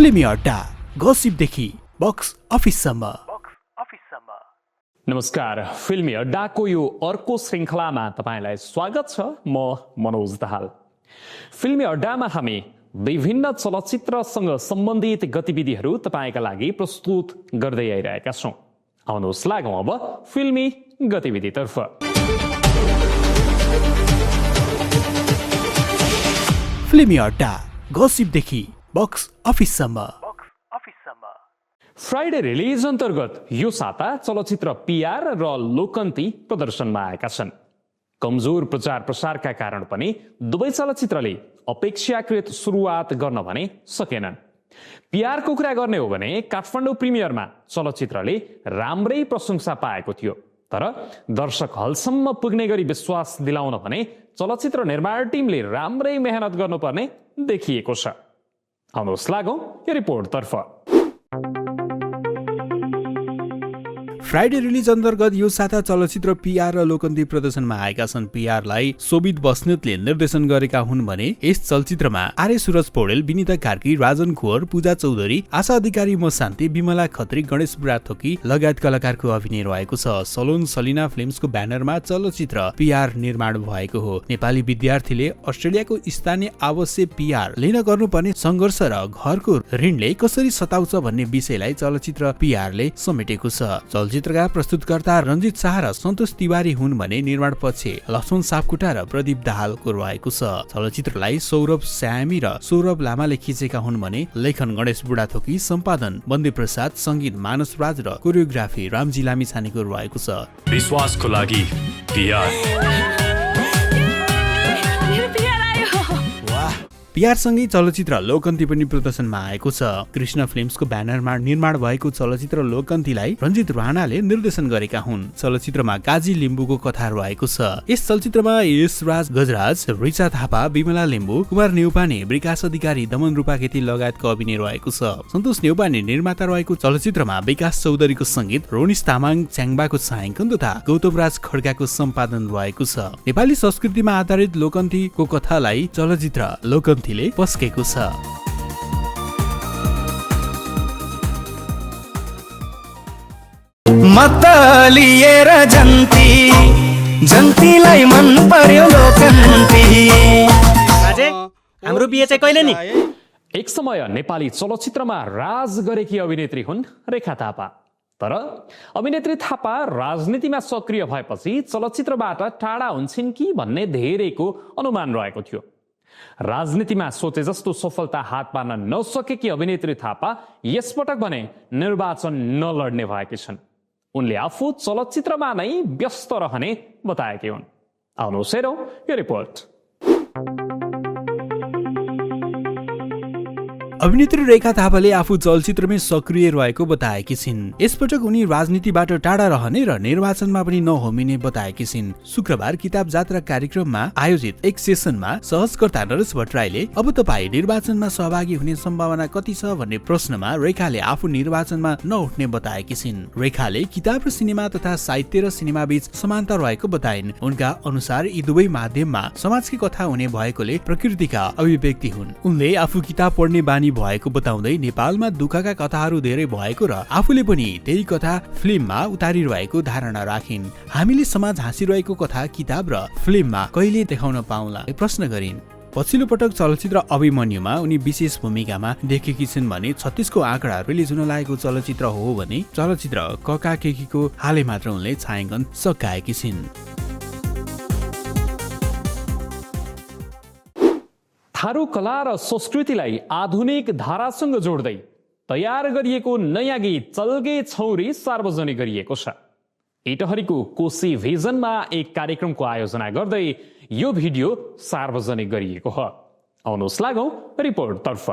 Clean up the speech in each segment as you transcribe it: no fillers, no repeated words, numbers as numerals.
फिल्मी अड्डा गसिपदेखि बक्स अफिससम्म। नमस्कार, फिल्मी अड्डाको यो अर्को श्रृङ्खलामा तपाईँलाई स्वागत छ। म मनोज दाहाल। फिल्मी अड्डामा हामी विभिन्न चलचित्रसँग सम्बन्धित गतिविधिहरू तपाईँका लागि प्रस्तुत गर्दै आइरहेका छौँ। आउनुहोस् लागौँ अब फिल्मी गतिविधितर्फ। फिल्मी अड्डा गसिपदेखि बक्स अफिससम्म। फ्राइडे रिलिज अन्तर्गत यो साता चलचित्र पिआर र लोकन्ती प्रदर्शनमा आएका छन्। कमजोर प्रचार प्रसारका कारण पनि दुवै चलचित्रले अपेक्षाकृत सुरुवात गर्न भने सकेनन्। पिआरको कुरा गर्ने हो भने काठमाडौँ प्रिमियरमा चलचित्रले राम्रै प्रशंसा पाएको थियो, तर दर्शक हलसम्म पुग्ने गरी विश्वास दिलाउन भने चलचित्र निर्माण टिमले राम्रै मेहनत गर्नुपर्ने देखिएको छ। आउनुहोस् लागौँ यो रिपोर्टतर्फ। फ्राइडे रिलिज अन्तर्गत यो साता चलचित्र पिआर र लोकन्ती प्रदर्शनमा आएका छन्। पिआरलाई शोभित बस्नेतले निर्देशन गरेका हुन् भने यस चलचित्रमा आर्य सुरज पौडेल, विनिता कार्की, राजन कुवर, पूजा चौधरी, आशा अधिकारी, म शान्ति, विमला खत्री, गणेश बुढाथोकी लगायत कलाकारको अभिनय रहेको छ। सलोन सलिना फिल्म्सको ब्यानरमा चलचित्र पिआर निर्माण भएको हो। नेपाली विद्यार्थीले अस्ट्रेलियाको स्थानीय आवासीय पिआर लिन गर्नुपर्ने सङ्घर्ष र घरको ऋणले कसरी सताउँछ भन्ने विषयलाई चलचित्र पिआरले समेटेको छ। चलचित्रका प्रस्तुतकर्ता रञ्जित शाह र सन्तोष तिवारी हुन् भने निर्माण पछि लक्ष्मण सापकोटा र प्रदीप दाहालको रहेको छ। चलचित्रलाई सौरभ श्यामी र सौरभ लामाले खिचेका हुन् भने लेखन गणेश बुढाथोकी, सम्पादन बन्दे प्रसाद, सङ्गीत मानस राज र कोरियोग्राफी रामजी लामिछानेको रहेको छ। विश्वासको लागि पिआर। पिआरसँगै चलचित्र लोकन्ती पनि प्रदर्शनमा आएको छ। कृष्ण फिल्म्सको ब्यानरमा निर्माण भएको चलचित्र लोकन्तीलाई रञ्जित राणाले निर्देशन गरेका हुन्। चलचित्रमा काजी लिम्बुको कथा रहेको छ। यस चलचित्रमा यशराज गजराज, ऋचा थापा, विमला लिम्बु, कुमार नेउपाने, विकास अधिकारी, दमन रूपाकेती लगायतको अभिनय रहेको छ। सन्तोष नेउपाने निर्माता रहेको चलचित्रमा विकास चौधरीको सङ्गीत, रोनिस तामाङ च्याङबाको छायाङ्कन तथा गौतमराज खड्काको सम्पादन रहेको छ। नेपाली संस्कृतिमा आधारित लोकन्तीको कथालाई चलचित्र लोकन्ती पस्केको छ। मत लिएर जन्तीलाई मन पर्यो लोकन्ती। बाजे, हाम्रो बिहे चाहिँ कहिले नि? एक समय नेपाली चलचित्रमा राज गरेकी अभिनेत्री हुन् रेखा थापा। तर अभिनेत्री थापा राजनीतिमा सक्रिय भएपछि चलचित्रबाट टाढा हुन्छन् कि भन्ने धेरैको अनुमान रहेको थियो। राजनीतिमा सोचे जस्तो सफलता हात पार्न नसकेकी अभिनेत्री थापा यसपटक भने निर्वाचन नलड्ने भएकी छन्। उनले आफू चलचित्रमा नै व्यस्त रहने बताएकी हुन्। आउनुहोस् हेरौँ यो रिपोर्ट। अभिनेत्री रेखा थापाले आफू चलचित्रमै सक्रिय रहेको बताएकी छिन्। यसपटक उनी राजनीतिबाट टाढा रहने र निर्वाचनमा पनि नहोमिने बताएकी छिन्। शुक्रबार किताब जात्रा कार्यक्रममा आयोजित एक सेसनमा सहजकर्ता नरेश भट्टराईले अब तपाईँ निर्वाचनमा सहभागी हुने सम्भावना कति छ भन्ने प्रश्नमा रेखाले आफू निर्वाचनमा नउठ्ने बताएकी छिन्। रेखाले किताब र सिनेमा तथा साहित्य र सिनेमा बीच समानता रहेको बताइन्। उनका अनुसार यी दुवै माध्यममा समाजकी कथा हुने भएकोले प्रकृतिका अभिव्यक्ति हुन्। उनले आफू किताब पढ्ने बानी भएको बताउँदै नेपालमा दुःखका कथाहरू धेरै भएको र आफूले पनि त्यही कथा फिल्ममा उतारिरहेको धारणा राखिन्। हामीले समाज हाँसिरहेको कथा किताब र फिल्ममा कहिले देखाउन पाउला प्रश्न गरिन्। पछिल्लो पटक चलचित्र अभिमन्युमा उनी विशेष भूमिकामा देखेकी छिन् भने 36 को आँकडा रिलिज हुन लागेको चलचित्र हो भने चलचित्र कका केकीको हालै मात्र उनले छायाङ्कन सकाएकी छिन्। थारू कला र संस्कृतिलाई आधुनिक धारासँग जोड्दै तयार गरिएको नयाँ गीत चल्गे छौरी सार्वजनिक गरिएको छ। इटहरीको कोशी भिजनमा एक कार्यक्रमको आयोजना गर्दै यो भिडियो सार्वजनिक गरिएको हो। आउनुहोस् लागौँ रिपोर्टतर्फ।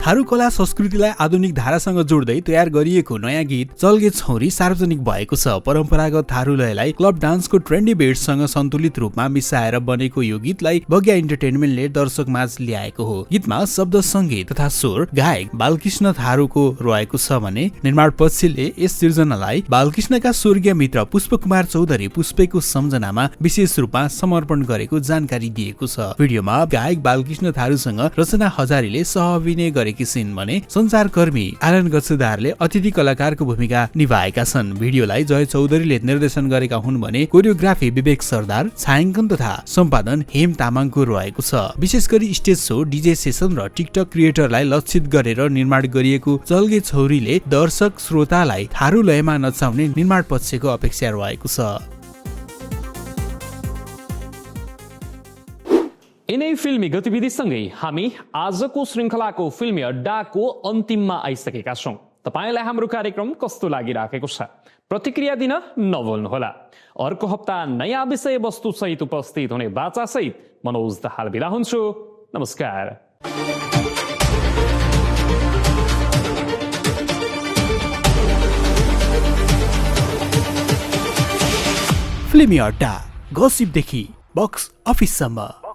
थारू कला संस्कृतिलाई आधुनिक धारासँग जोड्दै तयार गरिएको नयाँ गीत चलगे छौरी सार्वजनिक भएको छ। परम्परागत थारू लयलाई क्लब डान्सको ट्रेन्डी बिट्ससँग सन्तुलित रूपमा मिसाएर बनेको यो गीतलाई बग्या इन्टरटेनमेन्टले दर्शक माझ ल्याएको हो। गीतमा शब्द संगीत तथा स्वर गायक बालकृष्ण थारूको रहेको छ भने निर्माण पक्षले यस सिर्जनालाई बालकृष्णका स्वर्गीय मित्र पुष्पकुमार चौधरी पुष्पेको सम्झनामा विशेष रूपमा समर्पण गरेको जानकारी दिएको छ। भिडियोमा गायक बालकृष्ण थारूसँग रचना हजारीले सह-अभिनय गरेकी छिन् भने सञ्चारकर्मी आलन गच्छुदारले अतिथि कलाकारको भूमिका निभाएका छन्। भिडियोलाई जय चौधरीले निर्देशन गरेका हुन् भने कोरियोग्राफी विवेक सरदार, छायाङ्कन तथा सम्पादन हेम तामाङको रहेको छ। विशेष गरी स्टेज शो, डीजे सेसन र टिकटक क्रिएटरलाई लक्षित गरेर निर्माण गरिएको चलगे छौरीले दर्शक श्रोतालाई थारू लयमा नचाउने निर्माण पक्षको अपेक्षा रहेको छ। यिनै फिल्मी गतिविधिसँगै हामी आजको श्रृङ्खलाको फिल्मी अड्डाको अन्तिममा आइसकेका छौं। तपाईलाई हाम्रो कार्यक्रम कस्तो लागिराखेको छ? प्रतिक्रिया दिन नभुल्नुहोला। अर्को हप्ता नयाँ विषय वस्तु सहित उपस्थित हुने बाचा सहित मनोज दाहाल बिदा हुन्छु। नमस्कार। फिल्मी अड्डा, गसिपदेखि बक्स अफिससम्म।